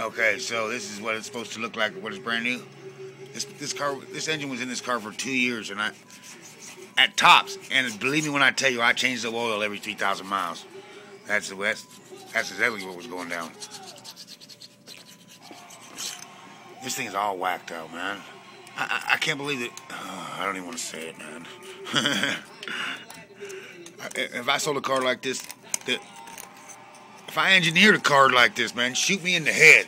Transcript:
Okay, so this is what it's supposed to look like when it's brand new. This engine was in this car for 2 years, and at tops. And believe me when I tell you, I changed the oil every 3,000 miles. That's exactly what was going down. This thing is all whacked out, man. I can't believe it. I don't even want to say it, man. If I sold a car like this, if I engineered a car like this, man, shoot me in the head.